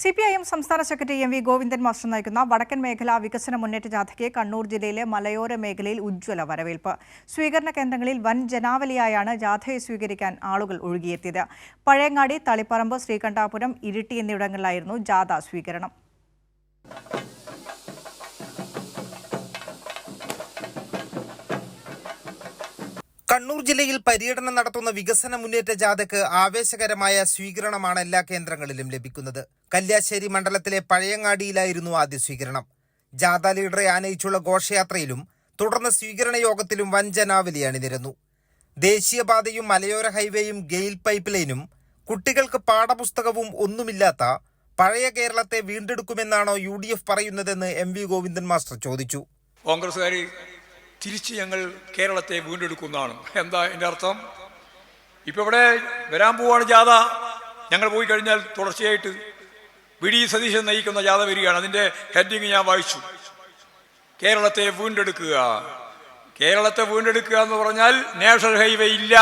CPIM സംസ്ഥാന secretary M V Govindan master നയിക്കുന്ന വടക്കൻ മേഖലാ വികസന മുന്നേറ്റ ജാഥയ്ക്ക് കണ്ണൂർ ജില്ലയിലെ മലയോര മേഖലയിൽ ഉജ്ജ്വല വരവേൽപ്പ്. സ്വീകരണ കേന്ദ്രങ്ങളിൽ വൻ ജനാവലിയായാണ് ജാഥയെ സ്വീകരിക്കാൻ ആളുകൾ ഒഴുകിയെത്തിയത്. പഴയങ്ങാടി, തളിപ്പറമ്പ്, ശ്രീകണ്ഠാപുരം, ഇരിട്ടി എന്നിവിടങ്ങളിലായിരുന്നു ജാഥ സ്വീകരണം. കണ്ണൂർ ജില്ലയിൽ പര്യടനം നടത്തുന്ന വികസന മുന്നേറ്റ ജാഥയ്ക്ക് ആവേശകരമായ സ്വീകരണമാണ് എല്ലാ കേന്ദ്രങ്ങളിലും ലഭിക്കുന്നത്. കല്യാശ്ശേരി മണ്ഡലത്തിലെ പഴയങ്ങാടിയിലായിരുന്നു ആദ്യ സ്വീകരണം. ജാഥ ലീഡറെ ആനയിച്ചുള്ള ഘോഷയാത്രയിലും തുടർന്ന് സ്വീകരണ യോഗത്തിലും വൻ ജനാവലി അണിനിരന്നു. ദേശീയപാതയും മലയോര ഹൈവേയും ഗെയിൽ പൈപ്പ് ലൈനും കുട്ടികൾക്ക് പാഠപുസ്തകവും ഒന്നുമില്ലാത്ത പഴയ കേരളത്തെ വീണ്ടെടുക്കുമെന്നാണോ UDF പറയുന്നതെന്ന് എം വി ഗോവിന്ദൻ മാസ്റ്റർ ചോദിച്ചു. കോൺഗ്രസ്സുകാർ തിരിച്ച് ഞങ്ങൾ കേരളത്തെ വീണ്ടെടുക്കുന്നതാണ്. എന്താ എൻ്റെ അർത്ഥം? ഇപ്പം ഇവിടെ വരാൻ പോവാണ് ജാഥ. ഞങ്ങൾ പോയി കഴിഞ്ഞാൽ തുടർച്ചയായിട്ട് വി.ഡി. സതീശൻ നയിക്കുന്ന ജാഥ വരികയാണ്. അതിൻ്റെ ഹെഡിങ് ഞാൻ വായിച്ചു. കേരളത്തെ വീണ്ടെടുക്കുക. കേരളത്തെ വീണ്ടെടുക്കുക എന്ന് പറഞ്ഞാൽ നാഷണൽ ഹൈവേ ഇല്ല.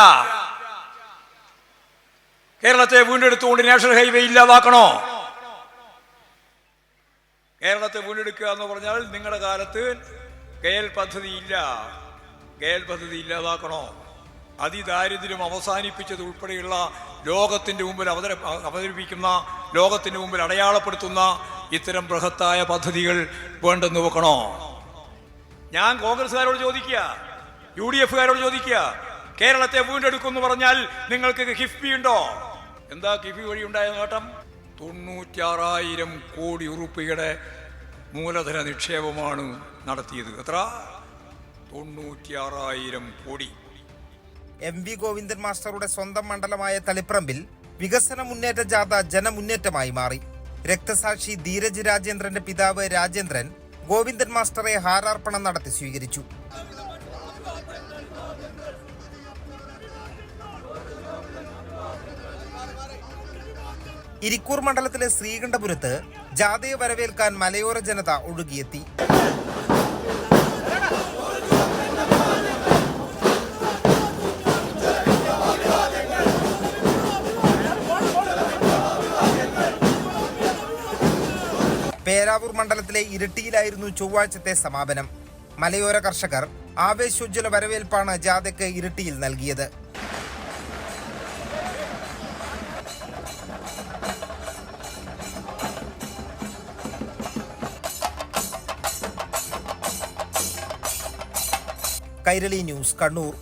കേരളത്തെ വീണ്ടെടുത്തുകൊണ്ട് നാഷണൽ ഹൈവേ ഇല്ലാതാക്കണോ? കേരളത്തെ വീണ്ടെടുക്കുക എന്ന് പറഞ്ഞാൽ നിങ്ങളുടെ കാലത്ത് ഗെയിൽ പദ്ധതി ഇല്ല. ഗെയിൽ പദ്ധതി ഇല്ലാതാക്കണോ? അതിദാരിദ്ര്യം അവസാനിപ്പിച്ചത് ഉൾപ്പെടെയുള്ള ലോകത്തിൻ്റെ മുമ്പിൽ അവതരിപ്പിക്കുന്ന, ലോകത്തിൻ്റെ മുമ്പിൽ അടയാളപ്പെടുത്തുന്ന ഇത്തരം ബൃഹത്തായ പദ്ധതികൾ വേണ്ടെന്ന് വെക്കണോ? ഞാൻ കോൺഗ്രസ്സുകാരോട് ചോദിക്കുക, UDFകാരോട് ചോദിക്കുക, കേരളത്തെ വീണ്ടെടുക്കുമെന്ന് പറഞ്ഞാൽ നിങ്ങൾക്ക് കിഫ്ബി ഉണ്ടോ? എന്താ കിഫ്ബി വഴി ഉണ്ടായ നേട്ടം? 96,000 കോടി ഉറുപ്പികയുടെ മൂലധന നിക്ഷേപമാണ് നടത്തിയത്. എത്ര? 96,000 കോടി. എം വി ഗോവിന്ദൻ മാസ്റ്ററുടെ സ്വന്തം മണ്ഡലമായ തളിപ്പറമ്പിൽ വികസന മുന്നേറ്റ ജാഥ ജനമുന്നേറ്റമായി മാറി. രക്തസാക്ഷി ധീരജ് രാജേന്ദ്രന്റെ പിതാവ് രാജേന്ദ്രൻ ഗോവിന്ദൻ മാസ്റ്ററെ ഹാരാർപ്പണം നടത്തി സ്വീകരിച്ചു. ഇരിക്കൂർ മണ്ഡലത്തിലെ ശ്രീകണ്ഠപുരത്ത് ജാഥയെ വരവേൽക്കാൻ മലയോര ജനത ഒഴുകിയെത്തി. പേരാവൂർ മണ്ഡലത്തിലെ ഇരിട്ടിയിലായിരുന്നു ചൊവ്വാഴ്ചത്തെ സമാപനം. മലയോര കർഷകർ ആവേശോജ്വല വരവേൽപ്പാണ് ജാഥയ്ക്ക് ഇരിട്ടിയിൽ നൽകിയത്. കൈരളി ന്യൂസ്, കണ്ണൂർ.